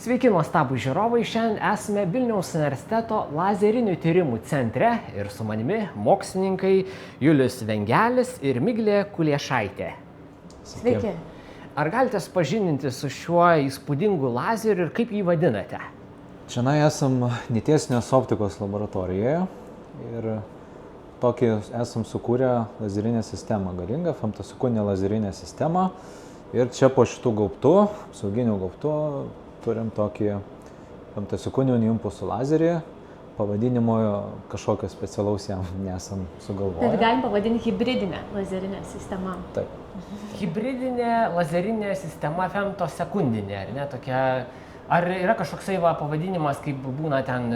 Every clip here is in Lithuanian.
Sveiki, nuostabų žiūrovai, šiandien esame Vilniaus universiteto lazerinių tyrimų centre ir su manimi mokslininkai Julius Vengelis ir Miglė Kuliešaitė. Sveiki. Ar galite supažindinti su šiuo įspūdingu lazeriu ir kaip jį vadinate? Čia esam netiesinės optikos laboratorijoje ir tokį esam sukūrę lazerinę sistemą, galingą femtosekundinę lazerinę sistemą. Ir čia po šitų gaubtų, apsauginių gaubtų, turim tokį femtosekundinių impulsų lazerį, pavadinimo kažkokio specialaus jam nesam sugalvoję. Bet galim pavadinti hibridinę lazerinę sistemą. Taip. Hibridinė lazerinė sistema femtosekundinė, ar ne? Tokia, ar yra kažkoksai pavadinimas, kaip būna ten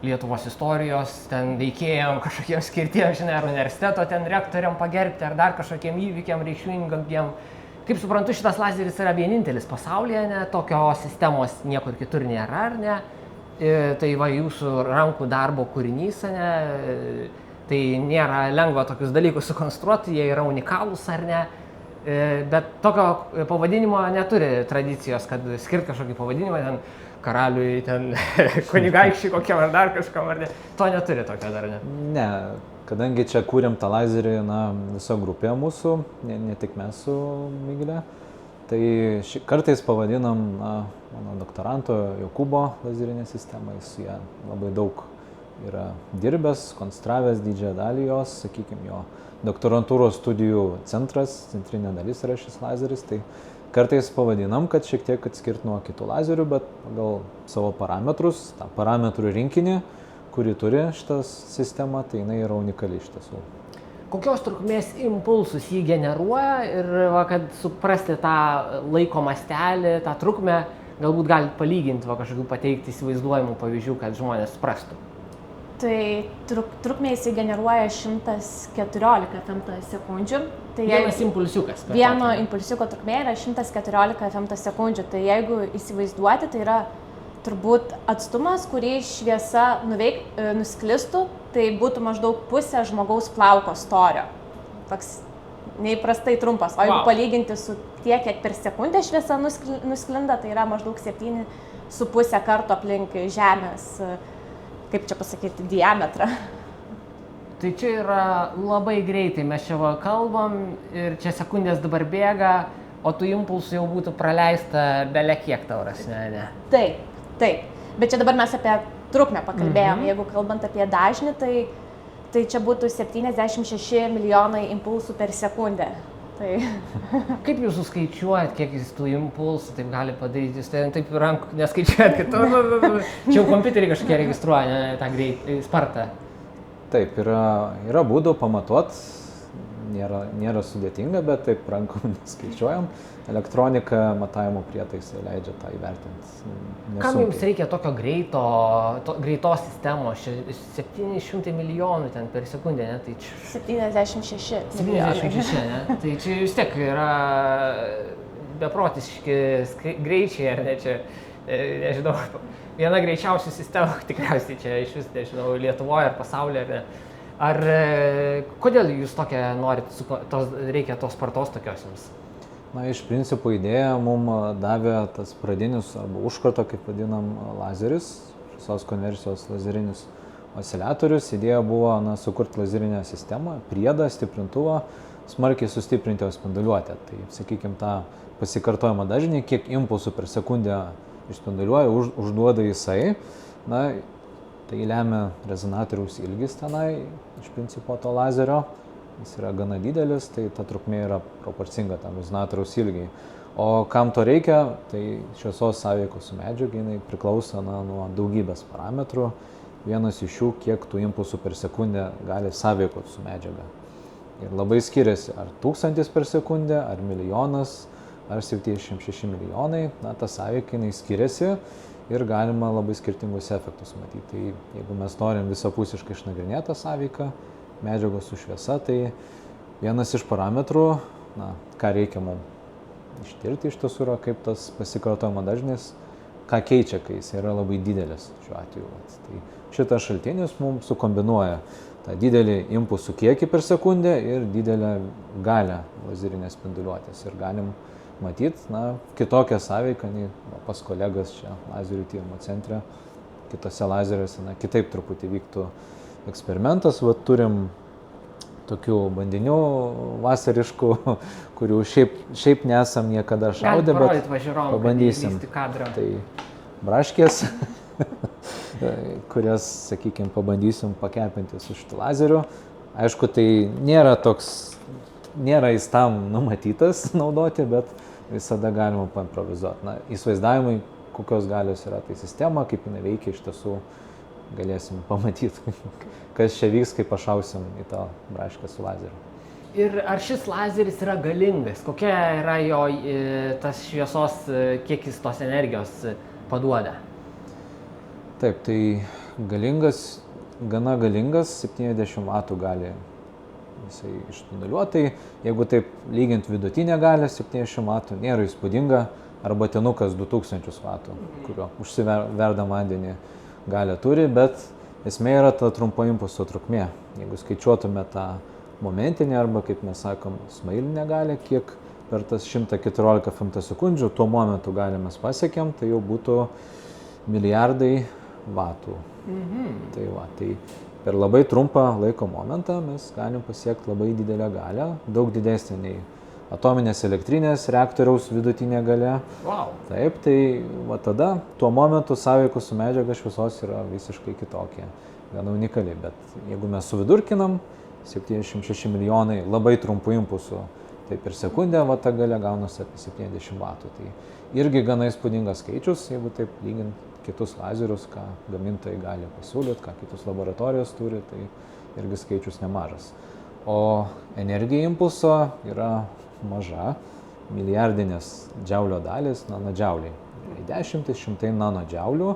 Lietuvos istorijos, ten veikėjam kažkokiem skirtiem, žinai, ar universiteto ten rektoriam pagerbti, ar dar kažkokiem įvykiam reikšmingam. Kaip suprantu, šitas lazeris yra vienintelis pasaulyje, ne, tokios sistemos niekur kitur nėra, ar ne? Tai va jūsų rankų darbo kūrinys, ne? Tai nėra lengva tokius dalykus sukonstruoti, jie yra unikalūs, ar ne? Bet tokio pavadinimo neturi tradicijos, kad skirt kažkokį pavadinimą ten karaliui, ten kunigaikščiui kokiam ar dar kažkam, ar ne? To neturi tokio dar, ne? Ne, kadangi čia kūrėm tą lazerį, visa grupė mūsų, ne tik mes su Miglė, tai kartais pavadinam mano doktoranto Jokūbo lazerinę sistemą, jis ją labai daug yra dirbęs, konstravęs didžiąją dalį jos, sakykime, jo doktorantūros studijų centras, centrinė dalis yra šis lazeris, tai kartais pavadinam, kad šiek tiek atskirt nuo kitų lazerių, bet pagal savo parametrus, tą parametrų rinkinį, kurį turi šitą sistemą, tai jinai yra unikali iš tiesų. Kokios trukmės impulsus jį generuoja ir kad suprasti tą laiko mastelį, tą trukmę, galbūt galite palyginti, kažkokių pateikti įsivaizduojamų pavyzdžių, kad žmonės suprastų. Tai trukmė jisai generuoja 114 femtosekundžių. Tai vienas impulsiukas. Vieno impulsiuko trukmė yra 114 femtosekundžių. Tai jeigu įsivaizduoti, tai yra turbūt atstumas, kurį šviesa nusklistų, tai būtų maždaug pusė žmogaus plauko storio. Toks neįprastai trumpas. O jeigu palyginti su tiek, kiek per sekundę šviesa nusklinda, tai yra maždaug 7,5 karto aplink Žemės, kaip čia pasakyti, diametrą. Tai čia yra labai greitai, mes čia kalbam ir čia sekundės dabar bėga, o tų impulsų jau būtų praleista bele kiek tauras, ne? Taip. Bet čia dabar mes apie trukmę pakalbėjom. Jeigu kalbant apie dažnį, tai čia būtų 76 milijonai impulsų per sekundę. Tai... Kaip jūs suskaičiuojat, kiek jis tų impulsų taip gali padaryti? Jūs taip rankų neskaičiuojat, kad čia jau kompiuterį kažkokie registruoja, ne, tą spartą. Taip, yra būdų pamatuot, nėra sudėtinga, bet taip rankų neskaičiuojam. Elektronika matavimo prietaisai leidžia tą įvertinti. Kam jums reikia tokio greitos sistemos? 700 milijonų ten per sekundę, ne? Tai 76 milijonai. Ne? Tai čia vis tiek yra beprotiški greičiai, ar ne čia, nežinau, viena greičiausių sistemų tikriausiai čia iš vis, nežinau, Lietuvoje ar pasaulyje, ar ne? Ar kodėl jūs tokia norit, reikia tos spartos tokios jums? Iš principo idėja mums davė tas pradinis arba užkrato, kaip vadinam, lazeris, visos konversijos lazerinis osciliatorius. Idėja buvo sukurti lazerinę sistemą, priedą, stiprintuvą, smarkiai sustiprinti jo spinduliuotę. Tai, sakykime, tą pasikartojimą dažnį, kiek impulsų per sekundę išspinduliuoja, užduoda jisai. Tai lemia rezonatoriaus ilgis tenai, iš principo to lazerio. Jis yra gana didelis, tai ta trukmė yra proporcinga tam rezonatoriaus ilgiai. O kam to reikia, tai šviesos sąveikos su medžiaga, jinai priklauso nuo daugybės parametrų. Vienas iš jų, kiek tų impulsų per sekundę gali sąveikoti su medžiaga. Ir labai skiriasi, ar 1000 per sekundę, ar milijonas, ar 76 milijonai. Ta sąveika jinai skiriasi ir galima labai skirtingus efektus matyti. Tai jeigu mes norim visapusiškai išnagrinėti tą sąveiką, medžiagos su šviesa, tai vienas iš parametrų, ką reikia mums ištirti iš tiesų yra, kaip tas pasikartojimo dažnis, ką keičia, kai jis yra labai didelis šiuo atveju. Tai šitas šaltinis mums sukombinuoja tą didelį impulsų kiekį per sekundę ir didelę galią lazerinės spinduliuotės. Ir galim matyti, kitokią sąveiką nei pas kolegas čia lazerių tyrimo centre, kitose lazeriuose, kitaip truputį vyktų eksperimentas. Turim tokių bandinių vasariškų, kurių šiaip nesam niekada šaudę, bet pabandysim. Tai braškės, kurias, sakykime, pabandysim pakepinti su šitu lazeriu. Aišku, tai nėra jis tam numatytas naudoti, bet visada galima paimprovizuoti. Įsivaizdavimui, kokios galios yra tai sistema, kaip jinai veikia, iš tiesų galėsim pamatyti, kas čia vyks, kai pašausim į tą braškę su lazeriu. Ir ar šis lazeris yra galingas? Kokia yra jo tas šviesos, kiek jis tos energijos paduoda? Taip, tai gana galingas, 70 vatų gali jisai ištuneliuoti. Jeigu taip lygint vidutinę galę, 70 vatų nėra įspūdinga, arba tenukas 2000 vatų, kurio užsiverdam vandenį galę turi, bet esmė yra ta trumpo impulso trukmė. Jeigu skaičiuotume tą momentinį arba, kaip mes sakom, smailinę galę, kiek per tas 114 femtosekundžių tuo momentu galę mes pasiekėm, tai jau būtų milijardai vatų. Tai per labai trumpą laiko momentą mes galim pasiekti labai didelę galę, daug didesnį nei atominės elektrinės reaktoriaus vidutinė galia. Wow. Taip, tai tada tuo momentu sąveikos su medžiaga šviesos yra visiškai kitokia, gana unikali, bet jeigu mes suvidurkinam 76 milijonai labai trumpų impulsų, tai per sekundę ta galia gaunasi apie 70 vatų. Tai irgi gana įspūdingas skaičius, jeigu taip lygint kitus lazerius, ką gamintojai gali pasiūlyti, ką kitus laboratorijos turi, tai irgi skaičius nemažas. O energija impulso yra maža, milijardinės džiaulio dalis, nanodžiauliai. 10-100 nanodžiaulių,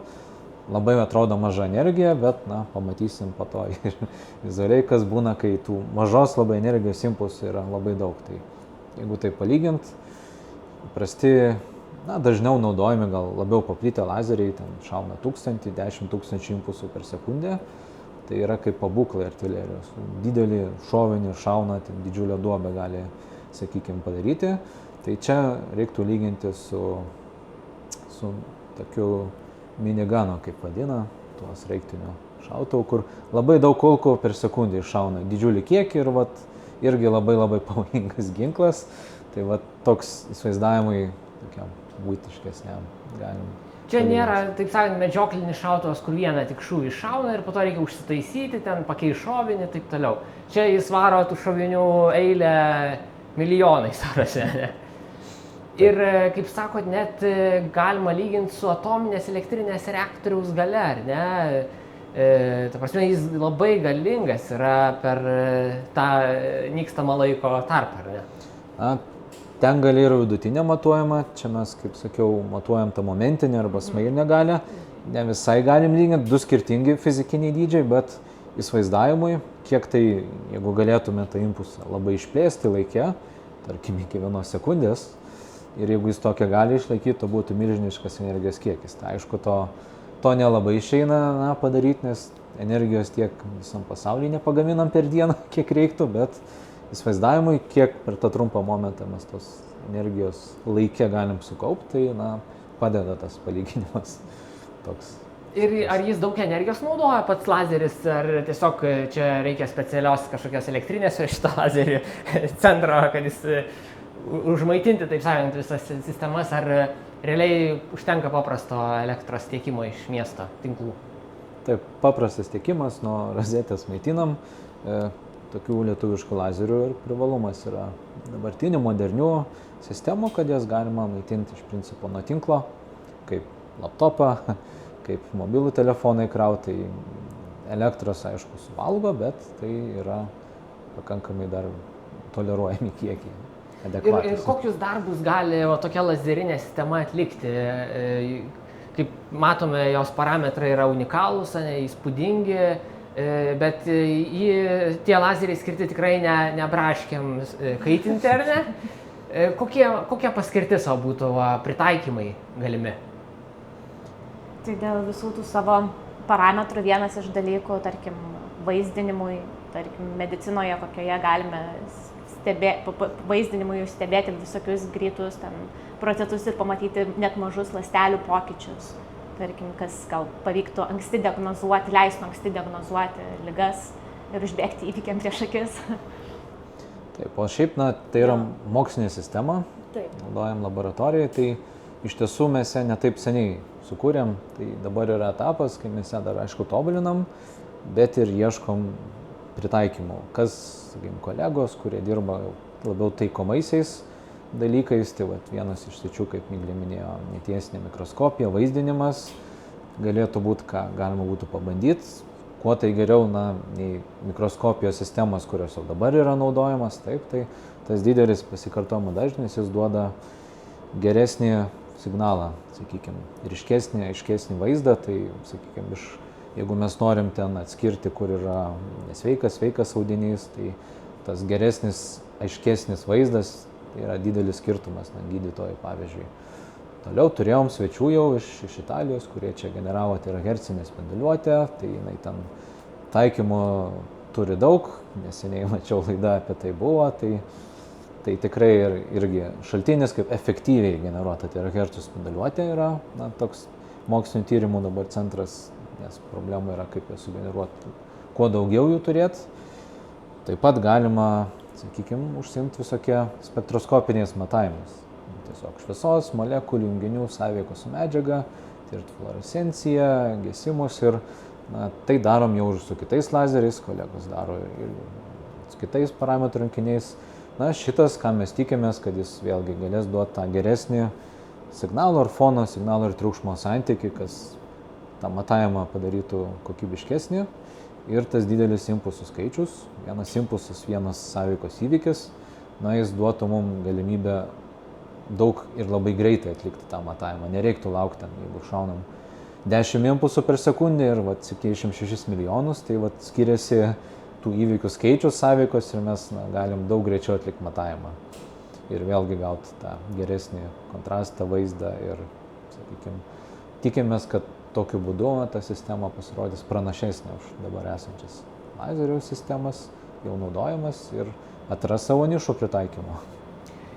labai atrodo maža energija, bet pamatysim po to ir vizualiai, kas būna, kai tų mažos labai energijos impulsų yra labai daug. Tai jeigu tai palygint, prasti, dažniau naudojami, gal labiau paplitę lazeriai, ten šauna 1000-10 000 impulsų per sekundę. Tai yra kaip pabūklai artilerijos. Didelį šovinį šauna, ten didžiulę duobę gali, sakykime, padaryti. Tai čia reiktų lyginti su tokiu miniganu, kaip vadina, tuo sraigtiniu šautuvu, kur labai daug kulkų per sekundę iššauna didžiulį kiekį ir irgi labai pavojingas ginklas. Tai toks įsivaizdavimui tokiam būtiškesniam galim. Čia nėra, taip sakant, medžioklinis šautuvas, kur vieną tik šūvį šauna ir po to reikia užsitaisyti, ten pakeisti šovinį ir taip toliau. Čia jis varo tų šovinių eilę milijonais, arase. Ir, kaip sakot, net galima lyginti su atominės elektrinės reaktoriaus gale, ar ne? Ta prasme, jis labai galingas yra per tą nykstamą laiko tarpą, ar ne? Ten galia yra vidutinė matuojama, čia mes, kaip sakiau, matuojam tą momentinę arba smailinę galę. Ne visai galim lyginti, du skirtingi fizikiniai dydžiai, bet įsivaizdavimui, kiek tai, jeigu galėtume tą impulsą labai išplėsti laike, tarkim iki 1 sekundės, ir jeigu jis tokią gali išlaikyti, to būtų milžiniškas energijos kiekis. Tai aišku, to nelabai išeina padaryti, nes energijos tiek visam pasaulyje nepagaminam per dieną, kiek reiktų, bet įsivaizdavimui, kiek per tą trumpą momentą mes tos energijos laike galim sukaupti, tai padeda tas palyginimas toks. Ir ar jis daug energijos naudoja pats lazeris, ar tiesiog čia reikia specialios kažkokios elektrinės šitą lazerį centro, kad jis užmaitinti, taip sakant, visas sistemas, ar realiai užtenka paprasto elektros tiekimo iš miesto tinklų? Taip, paprastas tiekimas, nuo rozetės maitinam. Tokių lietuviškų lazerių ir privalumas yra dabartinių modernių sistemų, kad jas galima maitinti iš principo nuo tinklo, kaip laptopą, kaip mobilų telefoną įkrauti. Elektros, aišku, suvalgo, bet tai yra pakankamai dar toleruojami kiekiai. Ir kokius darbus gali tokia lazerinė sistema atlikti? Kaip matome, jos parametrai yra unikalūs, įspūdingi. Bet tie lazeriai skirti tikrai ne braškėm kaitinti, ar ne? Kokie paskirti savo būtų pritaikymai galimi? Tai dėl visų tų savo parametrų vienas iš dalykų, tarkim, vaizdinimui, tarkim, medicinoje, kokioje galime vaizdinimui stebėti visokius greitus procesus ir pamatyti net mažus ląstelių pokyčius. Tarkim, kas gal pavyktų anksti diagnozuoti, leistų anksti diagnozuoti ligas ir užbėgti įvykiam prieš akis. Taip, o šiaip, tai yra mokslinė sistema, naudojam laboratorijai, tai iš tiesų mes ją netaip seniai sukūrėm, tai dabar yra etapas, kai mes ją dar aišku tobulinam, bet ir ieškom pritaikymų. Kas, sakykim, kolegos, kurie dirba labiau taikomaisiais dalykais, tai vienas iš sričių, kaip Miglė minėjo, netiesinė mikroskopija, vaizdinimas, galėtų būti, ką galima būtų pabandyti, kuo tai geriau, nei mikroskopijos sistemos, kurios jau dabar yra naudojamas, taip, tai tas didelis pasikartojimo dažnis, jis duoda geresnį signalą, sakykime, ryškesnį, aiškesnį vaizdą, tai, sakykime, jeigu mes norim ten atskirti, kur yra nesveikas, sveikas audinys, tai tas geresnis, aiškesnis vaizdas, tai yra didelis skirtumas, gydytojai, pavyzdžiui. Toliau turėjom svečių jau iš Italijos, kurie čia generavo terahercinę spinduliuotę, tai jinai ten taikymų turi daug, neseniai mačiau laidą apie tai buvo, tai tikrai irgi šaltinis, kaip efektyviai generuota terahercų spinduliuotė yra, toks mokslinio tyrimų dabar centras, nes problema yra, kaip jas sugeneruoti, kuo daugiau jų turėti. Taip pat galima, sakykime, užsiimti visokie spektroskopiniais matavimais. Tiesiog šviesos, molekulių, junginių sąveikos su medžiaga, tirti fluorescenciją, gesimus ir tai darom jau ir su kitais lazeriais, kolegos daro ir su kitais parametrų rinkiniais. Šitas, ką mes tikimės, kad jis vėlgi galės duoti tą geresnį signalo ar fono, signalo ir triukšmo santykį, kas tą matavimą padarytų kokybiškesnį. Ir tas didelis impulsų skaičius, vienas impulsas, vienas sąveikos įvykis, jis duotų mums galimybę daug ir labai greitai atlikti tą matavimą. Nereiktų laukti, jeigu šaunam 10 impulsų per sekundę ir 76 milijonus, tai skiriasi tų įvykių skaičius sąveikos ir mes galim daug greičiau atlikti matavimą. Ir vėlgi gauti tą geresnį kontrastą, vaizdą ir, sakykime, tikimės, kad tokiu būdu ta sistema pasirodys pranašesnė už dabar esančias lazerių sistemas, jau naudojamas ir atras savo nišų pritaikymo.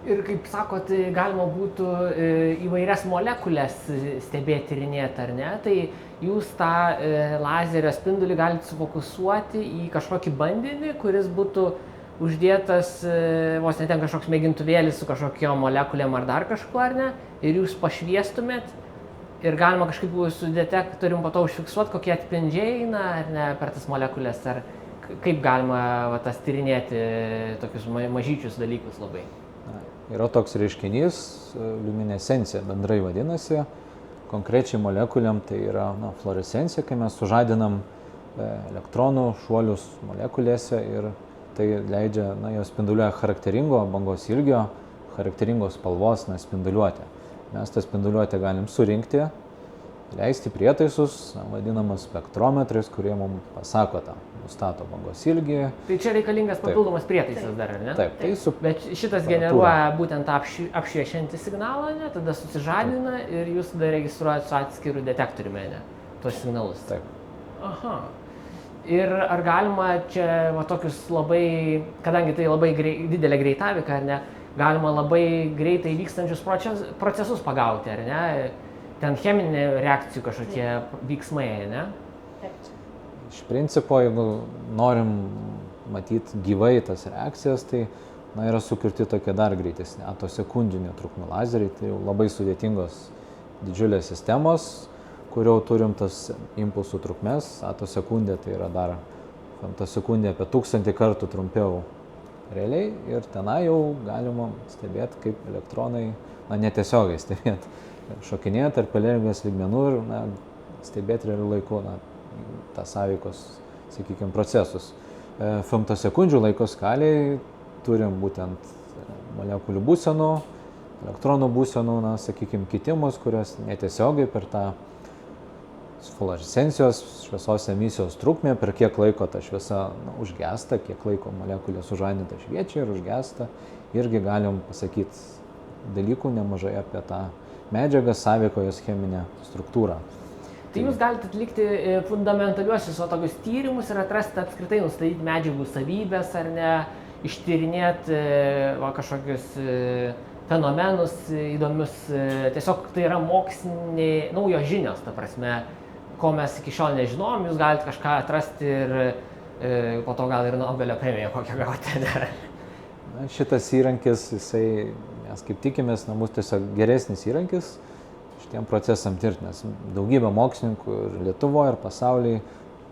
Ir kaip sakot, galima būtų įvairias molekulės stebėti, tyrinėti, ar ne? Tai jūs tą lazerio spindulį galite sufokusuoti į kažkokį bandinį, kuris būtų uždėtas, vos net ten kažkoks mėgintuvėlis su kažkokiom molekulėm ar dar kažkuo, ar ne? Ir jūs pašviestumėt. Ir galima kažkaip su detektorium po to užfiksuoti, kokie atspindžiai eina, ar ne, per tas molekulės, ar kaip galima tas tyrinėti tokius mažyčius dalykus labai. Yra toks reiškinys, liuminescencija bendrai vadinasi, konkrečiai molekuliam tai yra fluorescencija, kai mes sužadinam elektronų šuolius molekulėse ir tai leidžia, jos spinduliuoja charakteringo bangos ilgio, charakteringos spalvos spinduliuotę. Mes tą spinduliuotę galim surinkti, leisti prietaisus, vadinamas spektrometrais, kurie mums pasako tą, nustato bangos ilgį. Tai čia reikalingas papildomas prietaisas dar, ar ne? Taip, tai Bet šitas generuoja būtent apšviešiantį signalą, ne? Tada susižadina ir jūs tada registruojate su atskiru detektoriumi, ne? Tuos signalus. Taip. Aha. Ir ar galima čia tokius labai, kadangi tai labai didelė greitavika, ar ne? Galima labai greitai vykstančius procesus pagauti, ar ne? Ten cheminė reakcijų kažkokie vyksmai, ne? Taip. Iš principo, jeigu norim matyti gyvai tas reakcijas, tai yra sukurti tokie dar greitesni, atosekundinio trukmės lazeriai, tai jau labai sudėtingos didžiulės sistemos, kur jau turim tas impulsų trukmės, atosekundė tai yra dar femtosekundė apie 1000 kartų trumpiau realiai ir tenai jau galima stebėti, kaip elektronai, netiesiogiai stebėti, šokinėti tarp energijos lygmenų ir stebėti realiu laiku tą sąveikos, sakykime, procesus. Femtosekundžių laiko skaliai turim būtent molekulių būsenų, elektronų būsenų, sakykime, kitimus, kurios netiesiogiai per tą fluorescencijos šviesos emisijos trukmę, per kiek laiko ta šviesa užgesta, kiek laiko molekulė sužadinta šviečia ir užgesta, irgi galim pasakyti dalykų nemažai apie tą medžiagą, sąveiko jos cheminę struktūrą. Tai jūs galite atlikti fundamentaliuosius tokius tyrimus ir atrasti apskritai, nustatyti medžiagų savybės ar ne, ištyrinėti kažkokius fenomenus įdomius. Tiesiog tai yra moksliniai naujos žinios, ta prasme, ko mes iki šiol nežinom, jūs galite kažką atrasti ir po to gal ir Nobelio premiją kokią gauti. Šitas įrankis, mes kaip tikimės, bus tiesiog geresnis įrankis šitiem procesam tirti, nes daugybė mokslininkų ir Lietuvoje, ir pasaulyje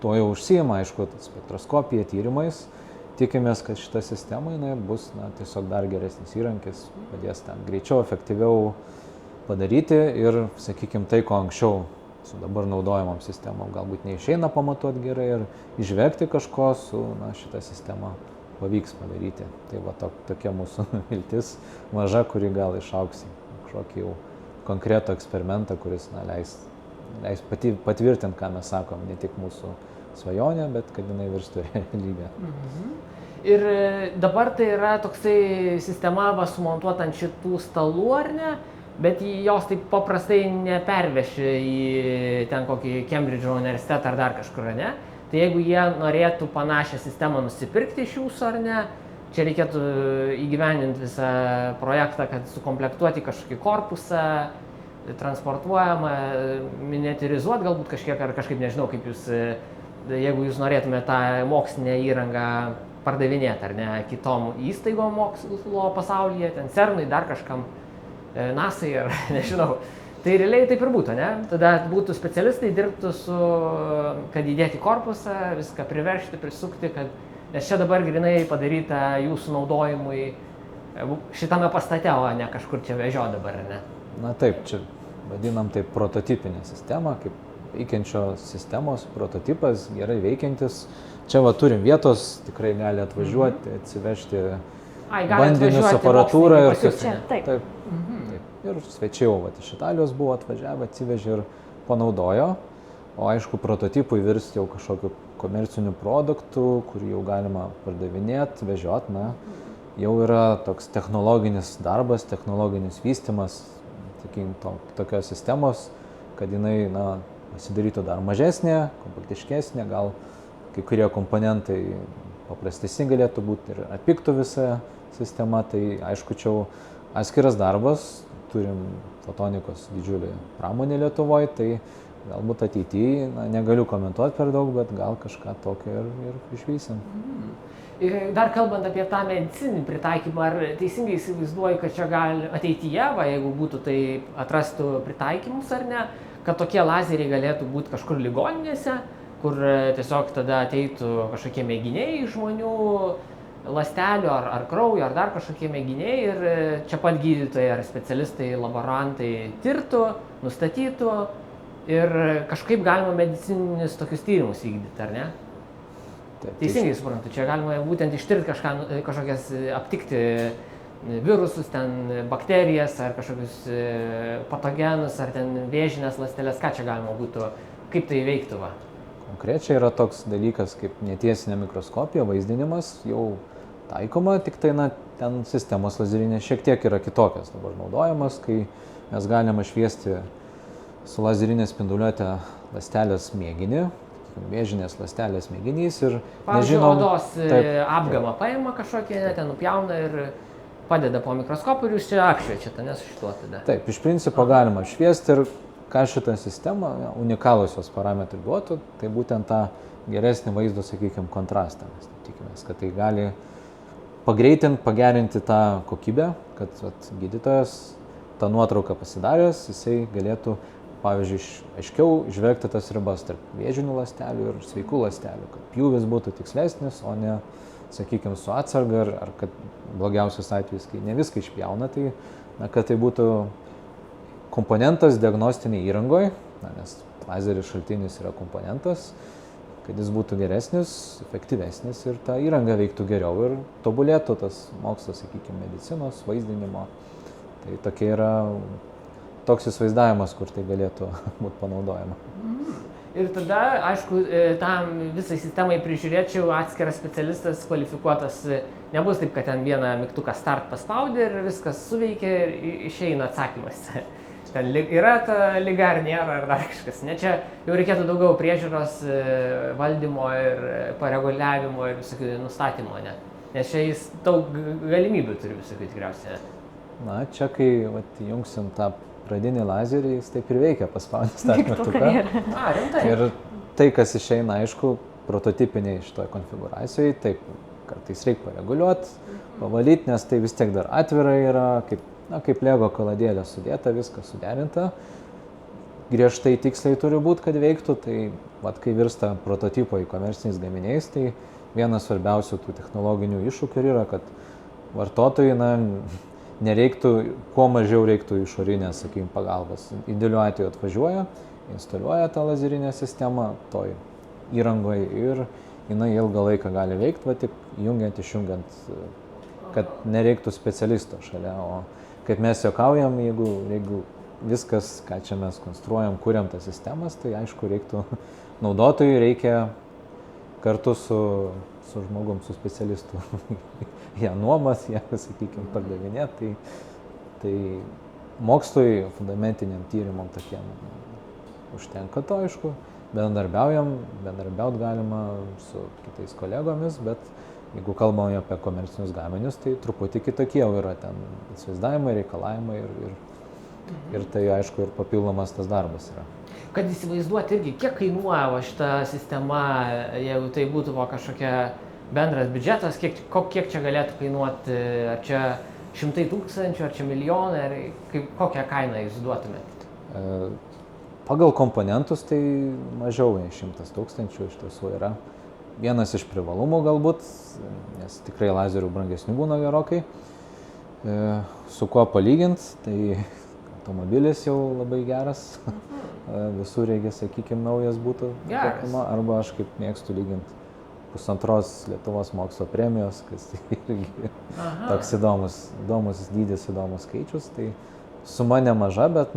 tuo jau užsijima, aišku, spektroskopija, tyrimais. Tikimės, kad šita sistema bus tiesiog dar geresnis įrankis, padės ten greičiau, efektyviau padaryti ir, sakykime, tai, ko anksčiau su dabar naudojamom sistemom galbūt neišeina pamatuoti gerai ir išvengti kažko, su šita sistema pavyks padaryti. Tai va tokia mūsų viltis maža, kuri gal išaugs į kažkokį jau konkretų eksperimentą, kuris leis patvirtinti, ką mes sakom, ne tik mūsų svajonė, bet kad jinai virstų realybė. Ir dabar tai yra toksai sistema sumontuota ant šitų stalų, ar ne? Bet jos taip paprastai neperveši į ten kokį Kembridžo universitetą ar dar kažkur, ne? Tai jeigu jie norėtų panašią sistemą nusipirkti iš jūsų, ar ne, čia reikėtų įgyvendinti visą projektą, kad sukomplektuoti kažkokį korpusą, transportuojamą, miniaturizuoti galbūt kažkiek, ar kažkaip nežinau, kaip jūs, jeigu jūs norėtumėte tą mokslinę įrangą pardavinėti, ar ne, kitom įstaigom mokslo pasaulyje, ten CERNui, dar kažkam, NASA'ai, ar nežinau. Tai realiai taip ir būtų, ne? Tada būtų specialistai, dirbtų kad įdėti korpusą, viską priveržti, prisukti, nes čia dabar grinai padaryta jūsų naudojimui šitame pastate, o ne kažkur čia vežio dabar, ne? Na taip, čia vadinam taip prototipinė sistema, kaip veikiančios sistemos prototipas, gerai veikiantis. Čia turim vietos, tikrai gali atvažiuoti, atsivežti bandinius, aparatūrą ir taip. Ir svečiai jau iš Italijos buvo atvažiavę, atsivežė ir panaudojo. O aišku, prototipui virsti jau kažkokiu komerciniu produktu, kurį jau galima pardavinėti, vežiot, jau yra toks technologinis darbas, technologinis vystymas, sakykim, tokios sistemos, kad jinai pasidarytų dar mažesnė, kompaktiškesnė, gal kai kurie komponentai paprastesni galėtų būti ir atpigtų visa sistema, tai aišku, čia jau atskiras darbas. Turim fotonikos didžiulį pramonį Lietuvoje, tai galbūt ateityje, negaliu komentuoti per daug, bet gal kažką tokio ir išvysim. Dar kalbant apie tą medicininį pritaikymą, ar teisingai įsivaizduoju, kad čia gali ateityje, jeigu būtų tai atrastų pritaikymus ar ne, kad tokie lazeriai galėtų būti kažkur ligoninėse, kur tiesiog tada ateitų kažkokie mėginiai žmonių, ląstelių ar kraujo, ar dar kažkokie mėginiai ir čia pat gydytojai ar specialistai, laborantai tirtų, nustatytų ir kažkaip galima medicininius tokius tyrimus vykdyti, ar ne? Taip, teisingai suprantu, čia galima būtent ištirti kažkokias, aptikti virusus, ten bakterijas ar kažkokius patogenus, ar ten vėžinės ląsteles, ką čia galima būtų, kaip tai veiktų, va? Konkrečiai yra toks dalykas kaip netiesinė mikroskopija, vaizdinimas, jau taikoma, tik tai ten sistemos lazerinės šiek tiek yra kitokios dabar naudojamas, kai mes galime šviesti su lazerinė spinduliuotė ląstelės mėginį, vėžinės ląstelės mėginys ir nežinom... Odos apgamą paima kažkokį, ten nupjauna ir padeda po mikroskopu ir jūs čia apšviečiate, nes šituo tada. Taip, iš principo galima šviesti ir ką šitą sistemą, unikalūs jos parametrai duotų, tai būtent tą geresnį vaizdo, sakykime, kontrastą. Mes tikimės, kad tai gali pagreitinti, pagerinti tą kokybę, kad gydytojas tą nuotrauką pasidaręs, jisai galėtų, pavyzdžiui, aiškiau žvelgti tas ribas tarp vėžinių ląstelių ir sveikų ląstelių, kad pjūvis būtų tikslesnis, o ne, sakykime, su atsarga, ar kad blogiausias atvejis, kai ne viską išpjauna, tai kad tai būtų komponentas diagnostiniai įrangoje, nes lazeris šaltinis yra komponentas, kad jis būtų geresnis, efektyvesnis ir ta įranga veiktų geriau ir tobulėtų tas mokslas, sakykime, medicinos, vaizdinimo. Tai tokia yra toks įsivaizdavimas, kur tai galėtų būti panaudojama. Ir tada, aišku, tam visai sistemai prižiūrėčiau atskiras specialistas kvalifikuotas, nebus taip, kad ten vieną mygtuką start paspaudė ir viskas suveikia ir išeina atsakymas. Ten yra ta liga ar nėra, ar dar kažkas. Ne, čia jau reikėtų daugiau priežiūros, valdymo ir pareguliavimo ir visokių nustatymo, ne? Nes čia jis daug galimybių turi visokių tikriausiai. Na, čia kai jungsim tą pradinį lazerį, jis taip ir veikia, paspaudęs tą mygtuką. Rimtai? Ir tai, kas išeina, aišku, prototipiniai šitoje konfiguracijoje, taip, kartais reikia pareguliuoti, pavalyti, nes tai vis tiek dar atvirai yra, kaip Lego kaladėlė sudėta, viskas suderinta. Griežtai tiksliai turi būti, kad veiktų, tai kai virsta prototipo į komerciniais gaminiais, tai vienas svarbiausių tų technologinių iššūkių yra, kad vartotojai, nereiktų, kuo mažiau reiktų išorinės, sakykime, pagalbos. Idealiu atveju atvažiuoja, instaliuoja tą lazerinę sistemą toj įrangoje ir jinai ilgą laiką gali veikti, tik jungiant, išjungiant, kad nereiktų specialisto šalia. O kaip mes juokaujam, jeigu viskas, ką čia mes konstruojam, kuriam tas sistemas, tai aišku, naudotojui reikia kartu su žmogum, su specialistu ją nuomas, ją, sakykime, pardavinėti. Tai mokslui, fundamentiniam tyrimam tokiem užtenka to, aišku. Bendarbiaut galima su kitais kolegomis, bet jeigu kalbame apie komercinius gaminius, tai truputį kitokie jau yra ten įsivaizdavimai, reikalavimai ir tai, aišku, ir papildomas tas darbas yra. Kad įsivaizduoti irgi, kiek kainuoja šita sistema, jeigu tai būtų kažkokia bendras biudžetas, kiek čia galėtų kainuoti, ar čia 100 000, ar čia milijonai, ar kokią kainą jūs duotumėt? Pagal komponentus tai mažiau nei 100 000 iš tiesų yra. Vienas iš privalumų galbūt, nes tikrai lazerių brangesnių būna gerokai. Su kuo palyginti, tai automobilis jau labai geras, visureigis, sakykime, naujas būtų. Arba aš kaip mėgstu lyginti 1,5 Lietuvos mokslo premijos, kas irgi toks įdomus dydis, įdomus skaičius. Tai suma nemaža, bet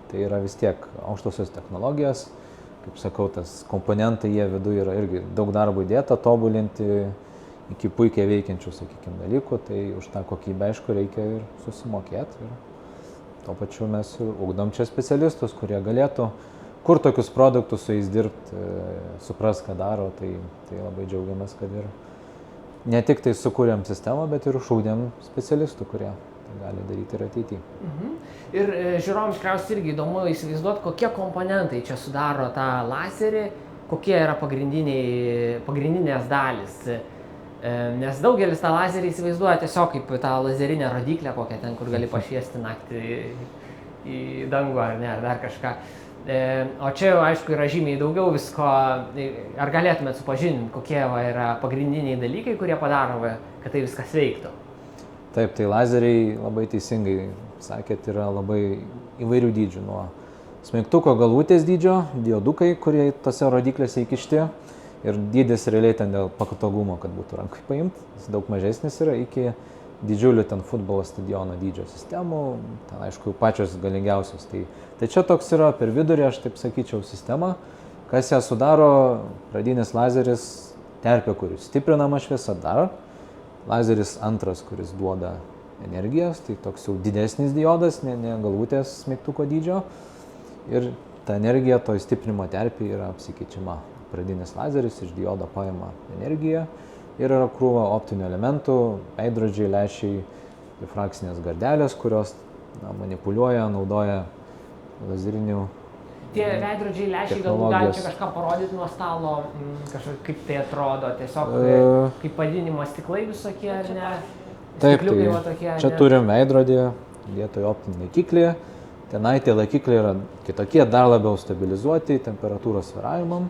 tai yra vis tiek aukštosios technologijos. Kaip sakau, tas komponentai jie viduje yra irgi daug darbo įdėta, tobulinti iki puikiai veikiančių, sakykime, dalykų. Tai už tą kokybę, aišku, reikia ir susimokėti. Ir tuo pačiu mes ugdom čia specialistus, kurie galėtų kur tokius produktus su jais dirbti, supras, ką daro. Tai labai džiaugiamės, kad ir ne tik tai sukūrėm sistemą, bet ir išugdėm specialistų, kurie gali daryti ir ateityje. Ir žiūrovams tikriausiai irgi įdomu įsivaizduoti, kokie komponentai čia sudaro tą laserį, kokie yra pagrindinės dalis. Nes daugelis tą laserį įsivaizduoja tiesiog kaip tą lazerinę rodyklę, kokią ten, kur gali pašviesti naktį į dangų ar ne, ar dar kažką. O čia jau, aišku, yra žymiai daugiau visko. Ar galėtumėt supažindinti, kokie yra pagrindiniai dalykai, kurie padaro, kad tai viskas veiktų? Taip, tai lazeriai, labai teisingai sakėt, yra labai įvairių dydžių. Nuo smeigtuko galvutės dydžio, diodukai, kurie tose rodyklėse įkišti. Ir dydis realiai ten dėl patogumo, kad būtų rankai paimti. Jis daug mažesnis yra, iki didžiulių ten futbolo stadiono dydžio sistemų. Ten, aišku, pačios galingiausios. Tai čia toks yra per vidurį, aš taip sakyčiau, sistema. Kas ją sudaro? Pradinis lazeris, terpė, kuris stiprinama šviesa dar. Lazeris antras, kuris duoda energijos, tai toks jau didesnis diodas, ne galvutės smeigtuko dydžio. Ir ta energija toj stiprinimo terpėje yra apsikeičiama. Pradinis lazeris iš diodo paima energiją ir yra krūva optinių elementų, veidrodžiai, lęšiai, difrakcinės gardelės, kurios manipuliuoja, naudoja lazerinių Tie veidrodžiai, lęšiai, galbūt gali čia kažką parodyti nuo stalo, kaip tai atrodo, tiesiog kaip padidinimo stiklai visokie, ar ne? Taip, tai čia turim veidrodį, vietoj optinį laikiklį, tenai tie laikikliai yra kitokie, dar labiau stabilizuoti temperatūros svyravimam.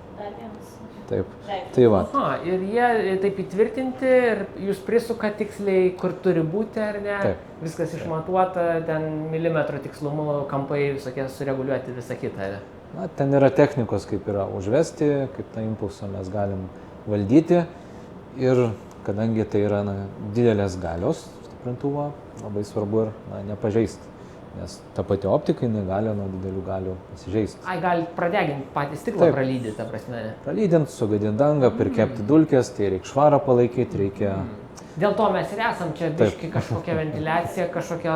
Taip, tai va. Ir jie taip įtvirtinti ir jūs prisuka tiksliai, kur turi būti, ar ne? Taip. Viskas išmatuota, ten milimetro tikslumu, kampai visokie sureguliuoti, visą kitą. Ten yra technikos, kaip yra užvesti, kaip tą impulsą mes galim valdyti. Ir kadangi tai yra didelės galios stiprintuvo, labai svarbu ir nepažeisti. Nes ta pati optika gali nuo didelių galių pasižeisti. Gali pradeginti patį stiklą, pralydyti, ta prasme. Pralydinti, sugadinti dangą, prikepti dulkes, tai reikia švarą palaikyti, reikia... Dėl to mes ir esam čia biški kažkokia ventiliacija, kažkokia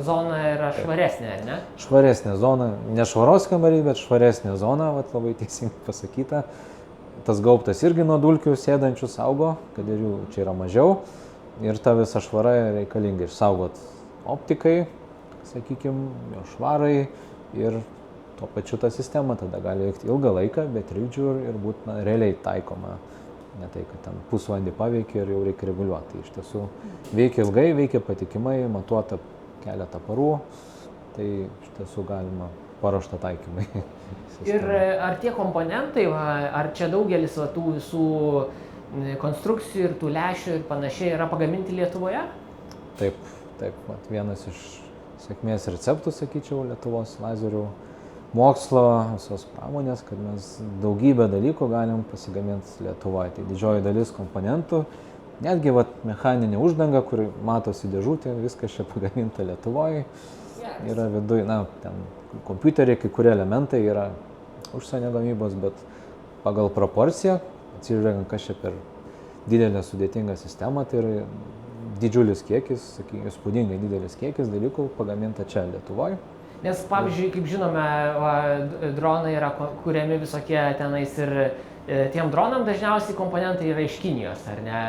zona yra švaresnė, ar ne? Švaresnė zona, ne švaros kambarys, bet švaresnė zona, labai teisingai pasakyta. tas gaubtas irgi nuo dulkių sėdančių saugo, kad ir jų čia yra mažiau. Ir ta visa švara reikalinga išsaugot optikai, sakykime, jo švarai ir tuo pačiu ta sistema tada gali veikti ilgą laiką, be trikdžių ir būti realiai taikoma. Ne tai, kad ten pusvalandį paveikia ir jau reikia reguliuoti. Tai iš tiesų veikia ilgai, veikia patikimai, matuota keletą parų, tai iš tiesų galima paruošta taikymai. Ir ar tie komponentai, ar čia daugelis tų visų konstrukcijų ir tų lęšių ir panašiai yra pagaminti Lietuvoje? Taip. Vienas iš sėkmės receptų, sakyčiau, Lietuvos lazerių mokslo, visos pramonės, kad mes daugybę dalykų galim pasigaminti Lietuvoje. Tai didžioji dalis komponentų, netgi mechaninė uždanga, kur matosi dėžutė, viskas čia pagaminta Lietuvoje. Yra viduje, ten kompiuteriai, kai kurie elementai yra užsienio gamybos, bet pagal proporciją, atsižvelgiant, kas čia per didelę sudėtingą sistemą, tai yra didžiulis kiekis, sakykime, įspūdingai didelis kiekis dalykų pagaminta čia Lietuvoje. Nes, pavyzdžiui, kaip žinome, dronai yra kuriami visokie tenais ir tiem dronam dažniausiai komponentai yra iš Kinijos, ar ne?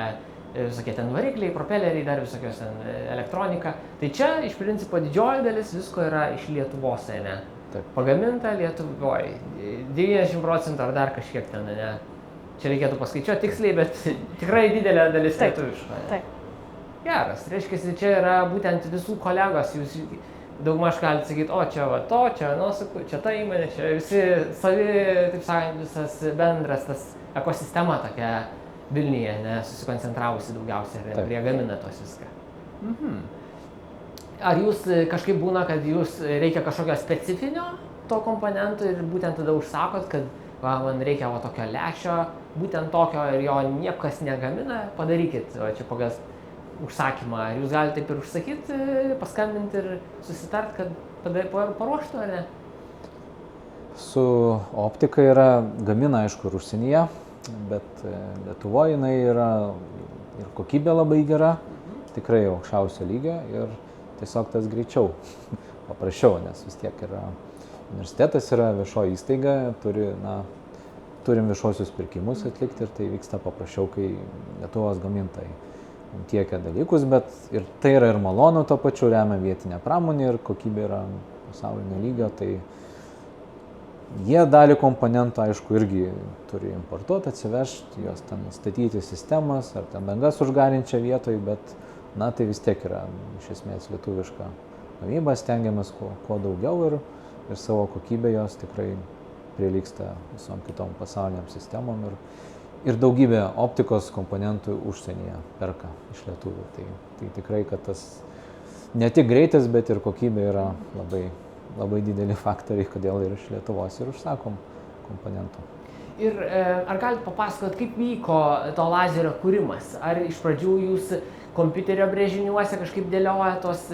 Visokie ten varikliai, propeleriai, dar visokios ten elektronika. Tai čia iš principo didžioji dalis visko yra iš Lietuvos, ne? Taip. Pagaminta Lietuvoje. 90% ar dar kažkiek ten, ne? Čia reikėtų paskaičiuoti tiksliai, bet tikrai didelė dalis lietuviška. Taip. Geras, reiškia, čia yra būtent visų kolegos, jūs daugmaž galite sakyti, o čia va to, čia ta įmonė, čia visi savi, taip sakant, visas bendras tas ekosistema tokia Vilniuje, susikoncentravusi daugiausiai, kurie gamina tos viską. Ar jūs kažkaip būna, kad jūs reikia kažkokio specifinio to komponento ir būtent tada užsakot, kad man reikia tokio lęšio, būtent tokio ir jo niekas negamina, padarykit, čia pagal užsakymą. Ar jūs galite taip ir užsakyti, paskambinti ir susitart, kad paruoštų, ar ne? Su optika gamina, aišku, ir užsienyje, bet Lietuvoje jinai yra ir kokybė labai gera, tikrai aukščiausio lygio ir tiesiog tas greičiau, paprasčiau, nes vis tiek yra universitetas, yra viešoji įstaiga, turim viešuosius pirkimus atlikti ir tai vyksta paprasčiau, kai Lietuvos gamintojai tiekia dalykus, bet ir tai yra ir malonu, to pačiu remia vietinę pramonę ir kokybė yra pasaulinio lygio, tai jie dalį komponentų, aišku, irgi turi importuoti, atsivežti, juos ten statyti sistemas ar ten dangas užgarinčią vietoj, bet tai vis tiek yra iš esmės lietuviška gamyba, stengiamės kuo daugiau ir savo kokybę jos tikrai prilygsta visom kitom pasauliniam sistemom ir daugybė optikos komponentų užsienyje perka iš lietuvių. Tai tikrai, kad tas ne tik greitis, bet ir kokybė yra labai dideli faktoriai, kodėl ir iš Lietuvos ir užsakom komponentų. Ir ar galite papasakot, kaip vyko to lazerio kūrimas? Ar iš pradžių jūs kompiuterio brėžiniuose kažkaip dėlioja tos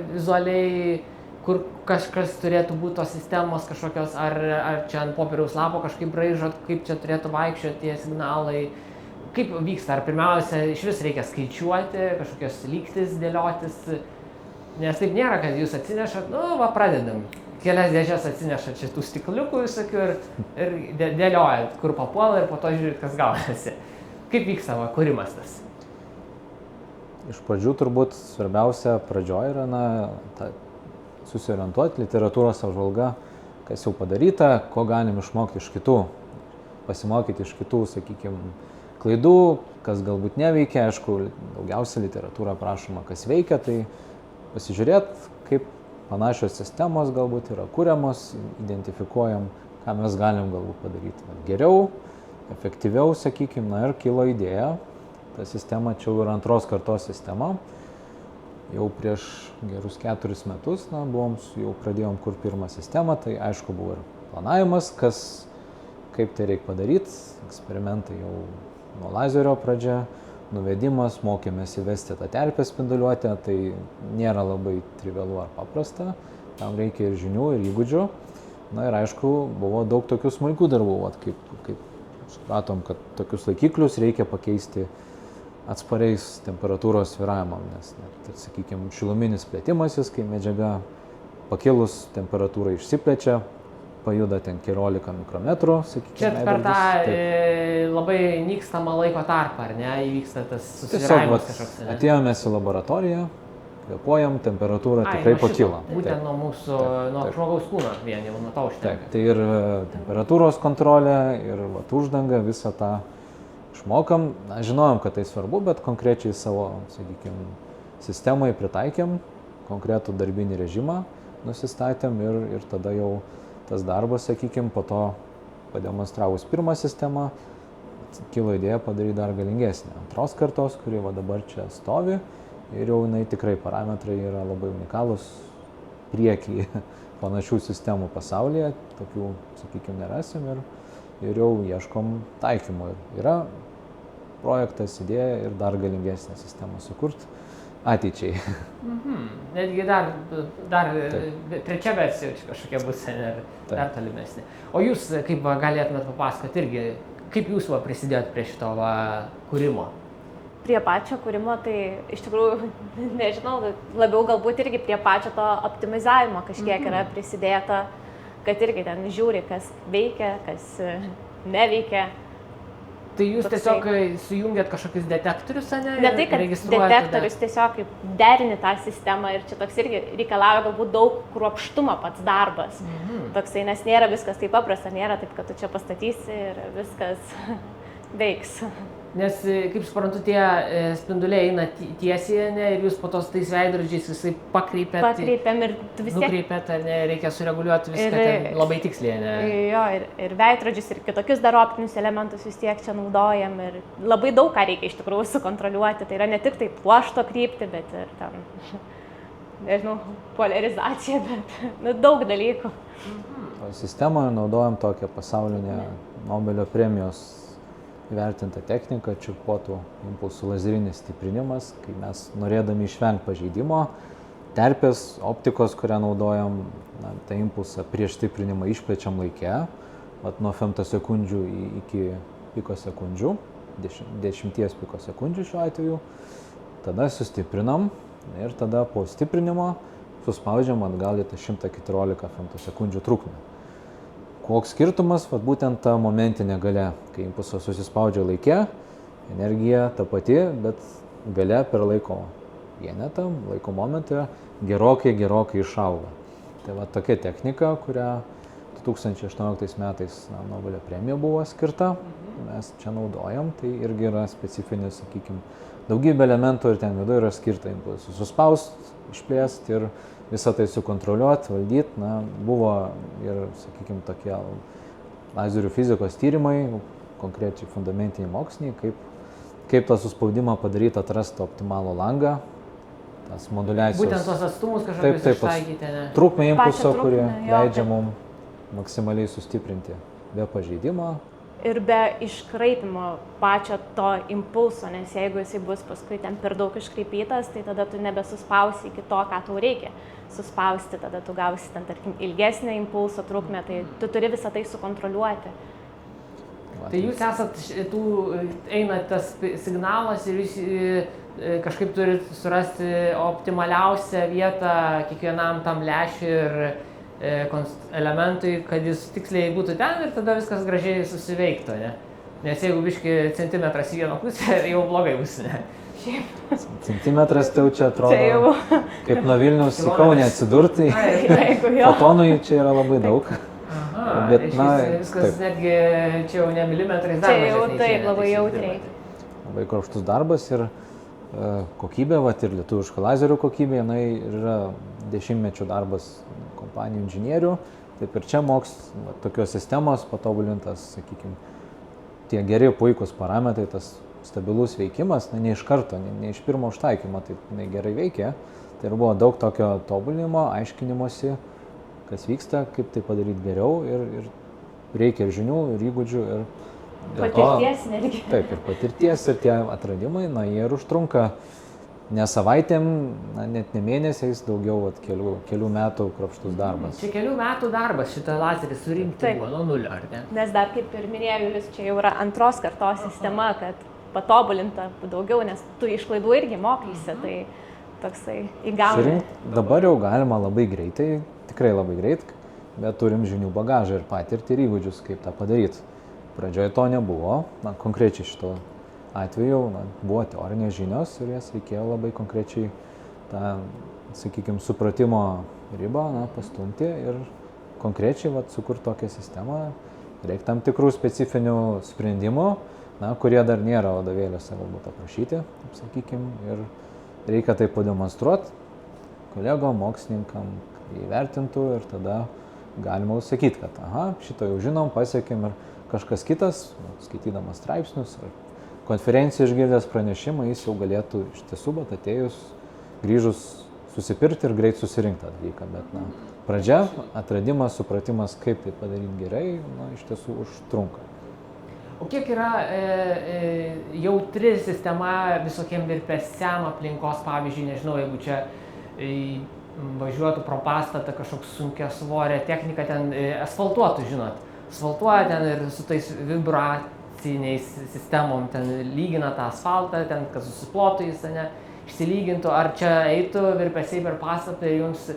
vizualiai, kur kažkas turėtų būti tos sistemos kažkokios, ar čia ant popieriaus lapo kažkaip braižot, kaip čia turėtų vaikščioti tie signalai? Kaip vyksta? Ar pirmiausia, iš vis reikia skaičiuoti, kažkokios lygtis dėliotis? Nes taip nėra, kad jūs atsinešat, pradedam. Kelias dėžes atsinešat šitų stikliukų visokių ir dėliojat, kur papuola ir po to žiūrit, kas gaunasi. Kaip vyksta kūrimas tas? Iš pradžių turbūt svarbiausia pradžioje yra susiorientuoti, literatūros apžvalga, kas jau padaryta, ko galim išmokti iš kitų, pasimokyti iš kitų, sakykime, klaidų, kas galbūt neveikia, aišku, daugiausia literatūra prašoma, kas veikia, tai pasižiūrėti, kaip panašios sistemos galbūt yra kuriamos, identifikuojam, ką mes galim galbūt padaryti geriau, efektyviau, sakykime, ir kilo idėja, ta sistema čia yra antros kartos sistema. Jau prieš gerus 4 metus jau pradėjom kur pirmą sistemą, tai aišku buvo ir planavimas, kaip tai reikia padaryti, eksperimentai jau nuo lazerio pradžia, nuvedimas, mokėmės įvesti tą terpę spinduliuotę, tai nėra labai trivialu ar paprasta, tam reikia ir žinių, ir įgūdžių. Ir aišku, buvo daug tokių smulkių darbų, kaip supratom, kad tokius laikiklius reikia pakeisti atspariais temperatūros svyravimam, nes, sakykime, šiluminis plėtimasis, kai medžiaga pakilus temperatūrai išsiplečia, pajuda ten 14 mikrometrų, sakykime. Čia per tą labai nykstamą laiko tarpą, ar ne, įvyksta tas Tiesiog susiravimas kažkoks. atėjome į laboratoriją, kvėpuojam, temperatūra tikrai pakyla. Būtent nuo mūsų, nuo žmogaus kūno vien jau nuo to užtenka. Taip, tai ir temperatūros kontrolė, ir uždanga, visą tą išmokam. Na, žinojom, kad tai svarbu, bet konkrečiai savo, sakykime, sistemai pritaikėm, konkretų darbinį režimą nusistatėm ir tada jau tas darbas, sakykime, po to pademonstravus pirmą sistemą, kilo idėja padaryti dar galingesnę. Antros kartos, kuri va dabar čia stovi ir jau jinai tikrai parametrai yra labai unikalūs priekyje panašių sistemų pasaulyje, tokių, sakykime, nerasim ir jau ieškom taikymų. Yra projektas, idėja ir dar galingesnę sistemą sukurti ateičiai. Netgi dar trečia versija kažkokia bus, dar tolimesnė. O jūs, kaip galėtumėt papasakoti irgi, kaip jūs prisidėjot prie šito kūrimo? Prie pačio kūrimo, tai iš tikrųjų, nežinau, labiau galbūt irgi prie pačio to optimizavimo kažkiek yra prisidėta, kad irgi ten žiūri, kas veikia, kas neveikia. Tai jūs tiesiog sujungiat kažkokius detektorius, ne? Ne tai, kad detektorius tiesiog derini tą sistemą ir čia toks irgi reikalauja galbūt daug kruopštumo pats darbas. Toksai, nes nėra viskas taip paprasta, nėra taip, kad tu čia pastatysi ir viskas veiks. Nes, kaip suprantu, tie spinduliai eina tiesiai, ne, ir jūs po tos tais veidrodžiais visai pakreipiam ir tu vis tiek... Nukreipiat, ne, reikia sureguliuoti viską labai tiksliai, ne? Jo, ir veidrodžius, ir kitokius dar optinius elementus vis tiek čia naudojam ir labai daug ką reikia iš tikrųjų sukontroliuoti. Tai yra ne tik tai pluošto kryptį, bet ir ten, nežinau, polarizacija, bet daug dalykų. Sistemoje naudojam tokią pasaulinę Nobelio premijos įvertinta technika, čiurkpotų impulsų lazerinis stiprinimas, kai mes norėdami išvengti pažeidimo, terpės optikos, kurią naudojam, tą impulsą prieš stiprinimą išplečiam laike, nuo femtosekundžių iki pikosekundžių, 10 pikosekundžių šiuo atveju, tada sustiprinam ir tada po stiprinimo suspaudžiam atgal į tą 114 femtosekundžių trukmę. Koks skirtumas, būtent ta momentinė galia, kai impulsas susispaudžia laike, energija ta pati, bet galia per laiko vienetą, laiko momentą gerokai išauga. Tai tokia technika, kurią 2018 metais Nobelio premija buvo skirta, mes čia naudojam, tai irgi yra specifinis, sakykime, daugybė elementų ir ten viduje yra skirta impulsų suspaust, išplėst ir visą tai sukontroliuoti, valdyti. Buvo ir, sakykime, tokie lazerių fizikos tyrimai, konkrečiai fundamentiniai moksliniai, kaip tą suspaudimą padaryti, atrasti optimalų langą, tas moduliacijos. Būtent tos atstumus kažkokius ištaikyti, ne? Trukmė impulso, kurie leidžia mums maksimaliai sustiprinti be pažeidimo. Ir be iškraipimo pačio to impulso, nes jeigu jisai bus paskui ten per daug iškraipytas, tai tada tu nebesuspausi iki to, ką tau reikia suspausti, tada tu gausi ten, tarkim, ilgesnę impulso trukmę, tai tu turi visą tai sukontroliuoti. Tai jūs esat eina tas signalas ir jūs kažkaip turit surasti optimaliausią vietą kiekvienam tam lęšiui ir elementui, kad jis tiksliai būtų ten ir tada viskas gražiai susiveiktų, ne? Nes jeigu biški centimetras į vieną pusę, jau blogai bus, ne? Centimetras tai čia atrodo, kaip nuo Vilniaus į Kauną atsidurti, fotonui čia yra labai daug. Bet, viskas netgi čia jau ne milimetrais dar mažesniai. Čia jau taip, labai jautriai. Labai kruopštus darbas ir kokybė, ir lietuviška lazerių kokybė, jinai yra dešimtmečių darbas kompanijų inžinierių. Taip ir čia tokios sistemos patobulintas, sakykime, tie geri, puikūs parametrai, tas stabilus veikimas, ne iš karto, ne iš pirmo užtaikymo, taip gerai veikia. Tai ir buvo daug tokio tobulinimo, aiškinimosi, kas vyksta, kaip tai padaryti geriau ir reikia ir žinių, ir įgūdžių, ir patirties netgi. Taip, ir patirties, ir tie atradimai, jie ir užtrunka ne savaitėm, net ne mėnesiais, daugiau kelių metų kruopštus darbas. Čia kelių metų darbas šitą lazerį surinkti buvo nuo nulio, ar ne? Nes dar, kaip ir minėjo Julius, čia jau yra antros kartos sistema, kad patobulinta daugiau, nes tu išklaidų irgi mokaisi, tai toksai įgauni. Dabar jau galima labai greitai, tikrai labai greit, bet turim žinių bagažą ir patirtį ir įgūdžius, kaip tą padaryti. Pradžioje to nebuvo, konkrečiai šito atveju buvo teorinės žinios ir jas reikėjo labai konkrečiai tą, sakykime, supratimo ribą pastumti ir konkrečiai sukurti tokią sistemą. Reikia tam tikrų specifinių sprendimų, kurie dar nėra vadovėliuose galbūt aprašyti, taip sakykime, ir reikia tai pademonstruoti kolegom, mokslininkam, įvertintų ir tada galima sakyti, kad šito jau žinom, pasiekėm ir kažkas kitas, skaitydamas straipsnius ar konferenciją išgirdęs pranešimą, jis jau galėtų iš tiesų, bet atėjus, grįžus susipirkti ir greit susirinkti tą dalyką. Bet pradžia, atradimas, supratimas, kaip tai padaryti gerai, iš tiesų užtrunka. O kiek yra jautri sistema visokiem virpesiam aplinkos, pavyzdžiui, nežinau, jeigu čia važiuotų pro pastatą kažkoks sunkiasvorė technika, ten asfaltuotų, žinot, asfaltuoja ten ir su tais vibraciniais sistemom ten lygina tą asfaltą, ten, kad susiplotų jis, išsilygintų, ar čia eitų virpesiai per pastatą ir jums,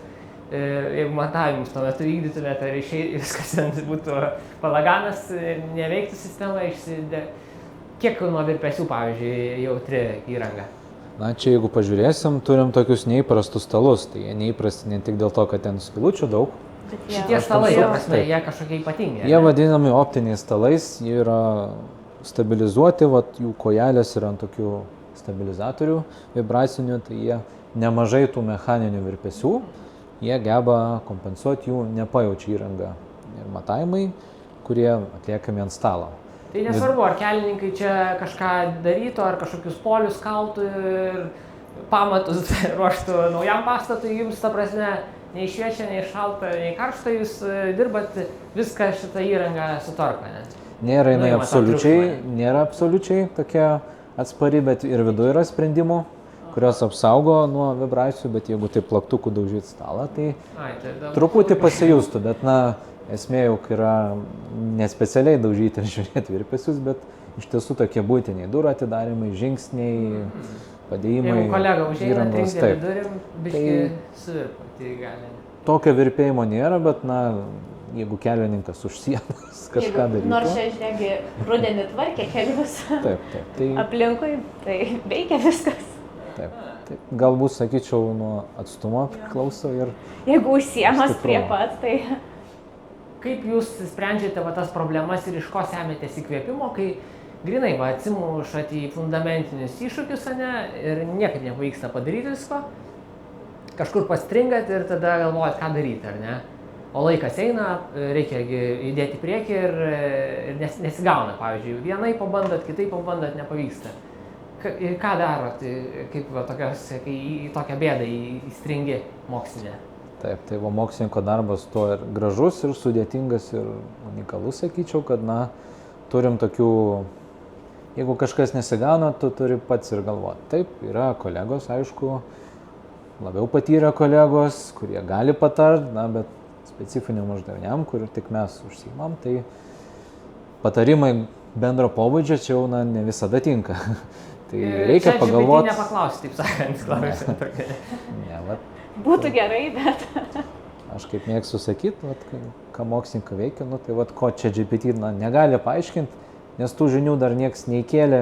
jeigu matavimus tuo metu vykdytumėte, ar viskas ten būtų balaganas, neveiktų sistema, kiek nuo virpesių, pavyzdžiui, jautri įranga? Čia jeigu pažiūrėsim, turim tokius neįprastus stalus, tai jie neįprasti ne tik dėl to, kad ten skylūčių daug. Šitie stalai, prasme, jie kažkokie ypatingi. Jie vadinami optiniais stalais, jie yra stabilizuoti, jų kojelės yra ant tokių stabilizatorių vibracinių, tai jie nemažai tų mechaninių virpesių, jie geba kompensuoti, jų nepajaučia įranga ir matavimai, kurie atliekami ant stalo. Tai nesvarbu, ar kelininkai čia kažką darytų, ar kažkokius polius kaltų ir pamatus ruoštų naujam pastatui, jums, ta prasme, nei šviečia, nei šalta, nei karšta, jūs dirbat viską šitą įrangą sutvarko, ne? Nėra absoliučiai tokia atspari, bet ir viduje yra sprendimų, kurios apsaugo nuo vibracijų, bet jeigu tai plaktukų daužyti stalą, tai truputį pasijustų, bet esmė jau yra nespecialiai daužyti ir žiūrėti virpesius, bet iš tiesų tokie būtiniai durų atidarimai, žingsniai, padėjimai. Jeigu kolega užeina trinktelį durim, biškį suvirpa, tai gali. Tokio virpėjimo nėra, bet jeigu kelininkas už sienos kažką darytų. Nors čia, žiūrėgi, rudenį tvarkė kelius tai aplinkui, tai veikia viskas. Taip. Galbūt, sakyčiau, nuo atstumo priklauso ir... Jeigu užsiemas prie pat, tai... Kaip jūs sprendžiate tas problemas ir iš ko semiatės įkvėpimo, kai grinai atsimušat į fundamentinius iššūkius, ir niekaip nepavyksta padaryti visko, kažkur pastringat ir tada galvojat, ką daryti, ar ne? O laikas eina, reikia judėti į priekį ir nesigauna, pavyzdžiui, vienai pabandot, kitai pabandot, nepavyksta. Ką darot, kaip kai į tokią bėdą įstringi mokslinę? Taip, tai mokslininko darbas tuo ir gražus, ir sudėtingas, ir unikalus, sakyčiau, kad turim tokių, jeigu kažkas nesigauna, tu turi pats ir galvoti. Taip, yra kolegos, aišku, labiau patyrę kolegos, kurie gali patart, bet specifiniam uždaviniam, kur tik mes užsiimam, tai patarimai bendro pobūdžio čia jau ne visada tinka. Tai reikia pagalvoti. Čia nepaklausti, taip sakant, klausimą. Būtų gerai, bet... Aš kaip mėgstu sakyti, ką mokslininkai veikia, tai ko čia GPT negali paaiškinti, nes tų žinių dar nieks neįkėlė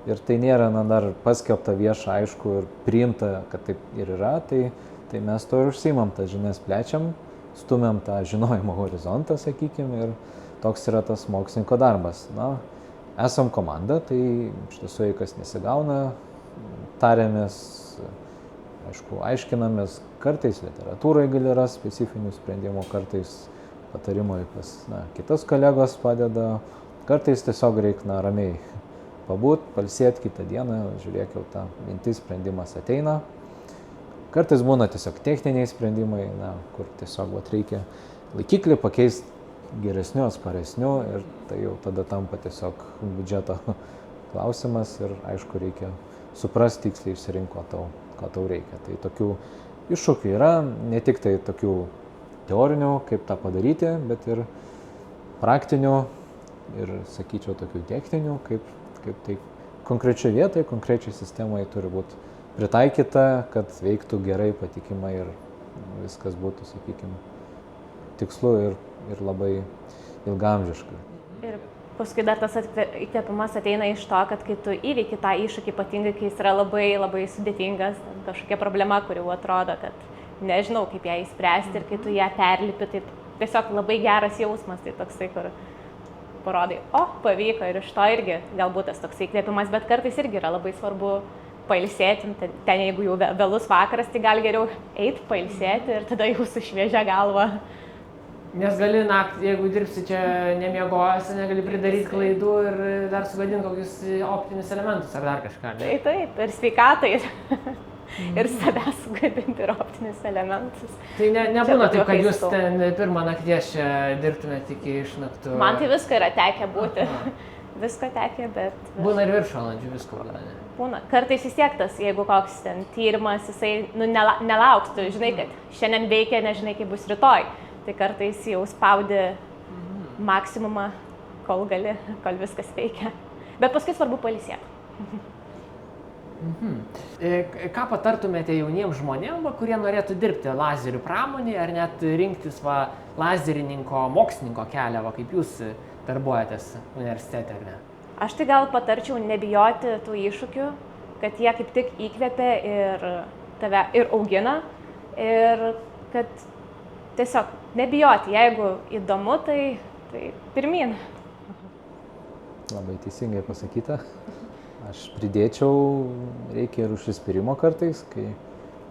ir tai nėra dar paskelbta vieša, aišku, ir priimta, kad taip ir yra, tai mes to ir užsiimam, tas žinias plečiam, stumiam tą žinojimo horizontą, sakykime, ir toks yra tas mokslininko darbas. Esam komanda, tai iš tiesų, kas nesigauna, tariamės, aišku, aiškinamės, kartais literatūrai gali rasti specifinių sprendimų, kartais patarimai pas kitas kolegos padeda, kartais tiesiog reikia ramiai pabūt, palsėti kitą dieną, žiūrėk, jau ta mintis sprendimas ateina. Kartais būna tiesiog techniniai sprendimai, kur tiesiog reikia laikiklį pakeisti geresniu, atsparesniu ir tai jau tada tampa tiesiog biudžeto klausimas ir aišku reikia suprasti tiksliai išsirinkti, ko tau reikia. Tai tokių iššūkių yra, ne tik tai tokių teorinių, kaip tą padaryti, bet ir praktinių ir, sakyčiau, tokių techninių, kaip tai konkrečioje vietoje, konkrečiai sistemai turi būti pritaikyta, kad veiktų gerai, patikimai ir viskas būtų, sakykime, tikslu ir labai ilgaamžiškai. Ir paskui dar tas įkvėpimas ateina iš to, kad kai tu įveiki tą iššūkį, ypatingai kai jis yra labai, labai sudėtingas, kažkokia problema, kuri atrodo, kad nežinau, kaip ją įspręsti ir kai tu ją perlipi, tai tiesiog labai geras jausmas, tai toksai, kur parodai, pavyko ir iš to irgi galbūt tas toksai įkvėpimas, bet kartais irgi yra labai svarbu pailsėti, ten jeigu jau vėlus vakaras, tai gali geriau eiti pailsėti ir tada jau su šviežia galva. Nes gali naktį, jeigu dirbsi čia nemiegojęs, negali pridaryti klaidų ir dar sugadinti kokius optinius elementus ar dar kažką. Ne? Taip, ir sveikatai, ir savęs sugadinti ir optinius elementus. Tai nebūna taip, kad jūs ten pirmą nakties čia dirbtumėte iki išnaktų. Man tai visko yra tekę būti. Visko tekę, bet... Būna ir viršvalandžių, visko būna, ne? Būna. Kartais vis tiek tas, jeigu koks ten tyrimas, jisai nelauks, tu žinai, kad šiandien veikia, nežinai, kaip bus rytoj. Tai kartais jau spaudi maksimumą, kol gali, kol viskas veikia. Bet paskui svarbu pailsėti. Ką patartumėte jauniems žmonėms, kurie norėtų dirbti lazerių pramonėje ar net rinktis lazerininko, mokslininko kelią, kaip jūs darbuojatės universitete, ar ne? Aš tai gal patarčiau nebijoti tų iššūkių, kad jie kaip tik įkvepia ir tave ir augina ir kad tiesiog nebijoti, jeigu įdomu, tai pirmyn. Labai teisingai pasakyta. Aš pridėčiau, reikia ir užsispyrimo kartais, kai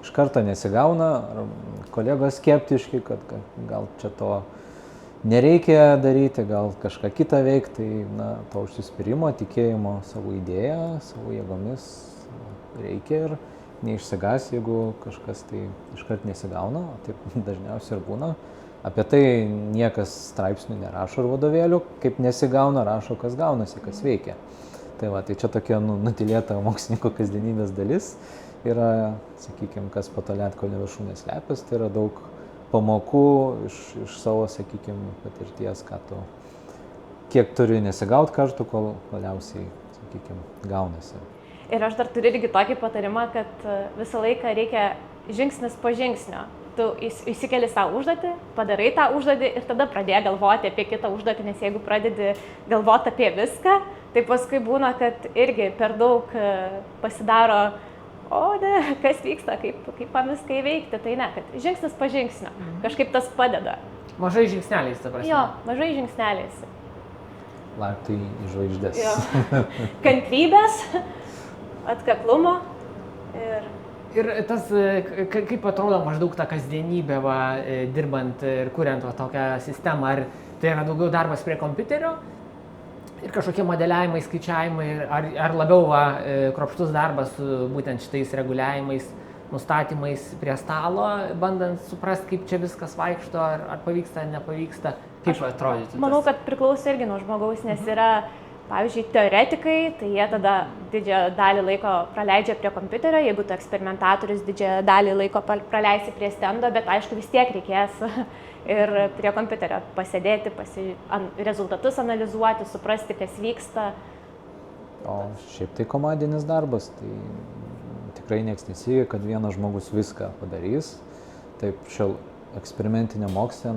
iš karto nesigauna, ar kolegos skeptiški, kad gal čia to nereikia daryti, gal kažką kitą veikti, tai to užsispyrimo, tikėjimo savo idėją, savo jėgomis reikia ir neišsigas, jeigu kažkas tai iškart nesigauna, taip dažniausiai ir būna. Apie tai niekas straipsnių nerašo ir vadovėlių, kaip nesigauna, rašo, kas gaunasi, kas veikia. Tai čia tokia nutylėta mokslininko kasdienybės dalis yra, sakykime, kas po to ledkalnio viršūnės slepiasi, tai yra daug pamokų iš savo, sakykime, patirties, kiek turi nesigauti kartų, kol galiausiai, sakykime, gaunasi. Ir aš dar turiu irgi tokį patarimą, kad visą laiką reikia žingsnis po žingsnio. Tu įsikeli savo užduotį, padarai tą užduotį ir tada pradėjai galvoti apie kitą užduotį, nes jeigu pradedi galvoti apie viską, tai paskui būna, kad irgi per daug pasidaro, kas vyksta, kaip man viską įveikti, tai ne, kad žingsnis po žingsnio, kažkaip tas padeda. Mažai žingsneliais, ta prasme. Jo, mažai žingsneliais. Laiptai į žvaigždės. Kantrybės, atkaklumo ir tas, kaip atrodo maždaug ta kasdienybė, dirbant ir kuriant tokią sistemą, ar tai yra daugiau darbas prie kompiuterio ir kažkokie modeliavimai, skaičiavimai, ar labiau kruopštus darbas su būtent šitais reguliavimais, nustatymais prie stalo, bandant suprasti, kaip čia viskas vaikšto, ar pavyksta, ar nepavyksta, kaip atrodytų. Manau, kad priklauso irgi nuo žmogaus, nes yra, pavyzdžiui, teoretikai, tai jie tada didžiąją dalį laiko praleidžia prie kompiuterio, jeigu tu eksperimentatorius didžiąją dalį laiko praleisi prie stendo, bet aišku vis tiek reikės ir prie kompiuterio pasėdėti, rezultatus analizuoti, suprasti, kas vyksta. O šiaip tai komandinis darbas, tai tikrai nieks nesiveikia, kad vienas žmogus viską padarys. Taip, eksperimentiniam moksle,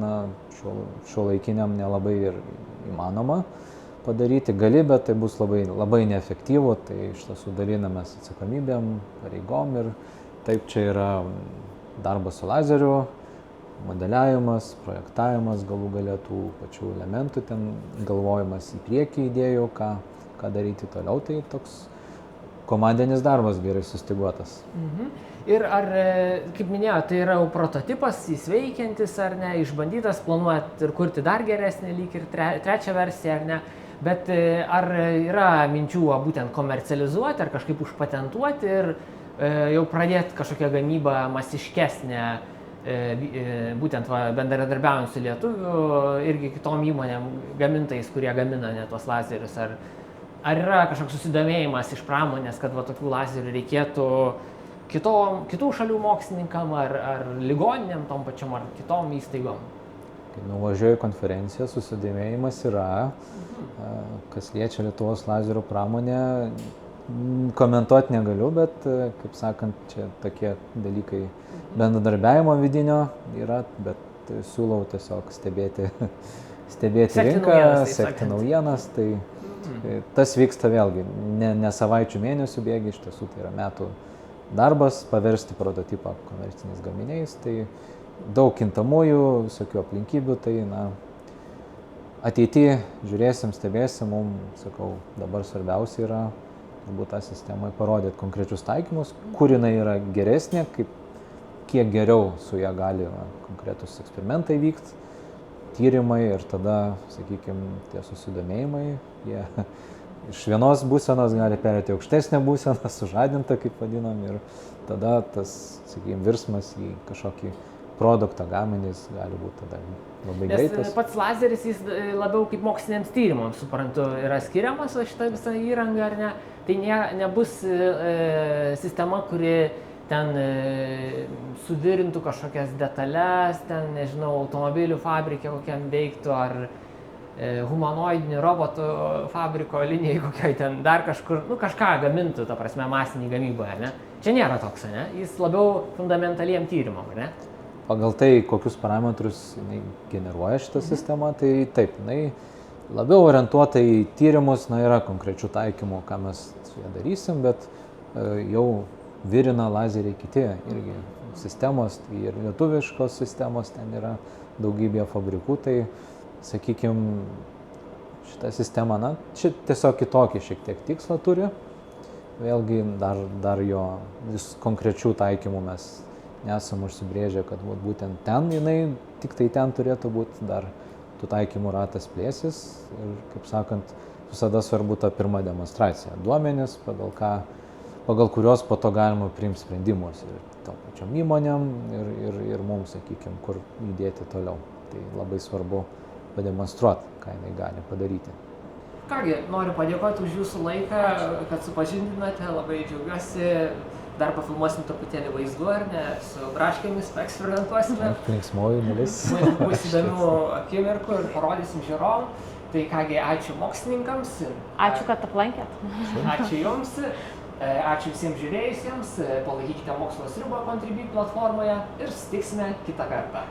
šiuolaikiniam nelabai ir įmanoma padaryti. Gali, bet tai bus labai, labai neefektyvu, tai iš tiesų dalinamės atsakomybėm, pareigom ir taip čia yra darbas su lazeriu, modeliavimas, projektavimas, galų gale tų pačių elementų, ten galvojimas į priekį idėjų, ką daryti toliau, tai toks komandinis darbas gerai sustyguotas. Ir ar, kaip minėjau, tai yra jau prototipas, jis veikiantis ar ne, išbandytas, planuojat ir kurti dar geresnį lyg ir trečią versiją ar ne, bet ar yra minčių būtent komercializuoti ar kažkaip užpatentuoti ir jau pradėti kažkokią gamybą masiškesnę, būtent bendradarbiaujant su lietuvių irgi kitom įmonėm gamintais, kurie gamina ne tuos lazerius, ar yra kažkoks susidomėjimas iš pramonės, kad tokių lazerių reikėtų kitų šalių mokslininkam ar ligoninėm tom pačiom ar kitom įstaigom? Kai nuvažiuoju į konferenciją, susidomėjimas yra, kas liečia Lietuvos lazerių pramonę, komentuoti negaliu, bet, kaip sakant, čia tokie dalykai bendradarbiavimo vidinio yra, bet tai siūlau tiesiog stebėti Sekti rinką, naujienas, taip sekti sakant. naujienas. Tai tas vyksta vėlgi ne savaičių, mėnesių bėgi, iš tiesų tai yra metų darbas, paversti prototipą komerciniais gaminiais. Tai daug kintamųjų, visokių aplinkybių, tai ateityje žiūrėsim, stebėsim, mums, sakau, dabar svarbiausia yra turbūt tą sistemą parodyti konkrečius taikymus, kur jinai yra geresnė, kiek geriau su ją gali konkretus eksperimentai vykti, tyrimai ir tada, sakykime, tie susidomėjimai, jie iš vienos būsenos gali perėti aukštesnę būseną, sužadintą, kaip vadinam, ir tada tas, sakykime, virsmas į kažkokį produktą, gaminys gali būti tada labai greitas. Nes pats lazeris, jis labiau kaip moksliniams tyrimams, suprantu, yra skiriamas šitą visą įrangą, ar ne? Tai nebus sistema, kuri ten suvirintų kažkokias detalės, ten, nežinau, automobilių fabrike kokiam veiktų, ar humanoidinių robotų fabriko linijai kokiai ten dar kažkur, kažką gamintų, ta prasme, masinį gamyboje, ne? Čia nėra toks, ne? Jis labiau fundamentaliem tyrimam, ne? Pagal tai, kokius parametrus jinai generuoja šitą sistemą, tai taip, jinai labiau orientuota į tyrimus, yra konkrečių taikymų, ką mes su ją darysim, bet jau virina lazeriai kiti irgi sistemos, tai ir lietuviškos sistemos, ten yra daugybė fabrikų, tai sakykime, šitą sistemą, čia tiesiog kitokį šiek tiek tikslą turi, vėlgi dar jo vis konkrečių taikymų mes nesam užsibrėžę, kad būtent ten jinai, tik tai ten turėtų būti, dar tų taikymų ratas plėsis ir, kaip sakant, visada svarbu ta pirma demonstracija. Duomenis, pagal kurios po to galima priimti sprendimus ir tom pačiom įmonėm ir mums, sakykime, kur judėti toliau. Tai labai svarbu pademonstruoti, ką jinai gali padaryti. Kągi, noriu padėkoti už jūsų laiką, kad supažindinote, labai džiaugiuosi. Dar pafilmuosim truputėlį vaizdu, ar ne, su braškėmis paeksperimentuosime. Linksmoji dalis. Bus įdomių akimirkų ir parodysim žiūrovom. Tai kągi, ačiū mokslininkams. Ačiū, kad aplankėt. Ačiū jums. Ačiū visiems žiūrėjusiems. Palaikykite Mokslo sriubą Contribui platformoje ir susitiksime kitą kartą.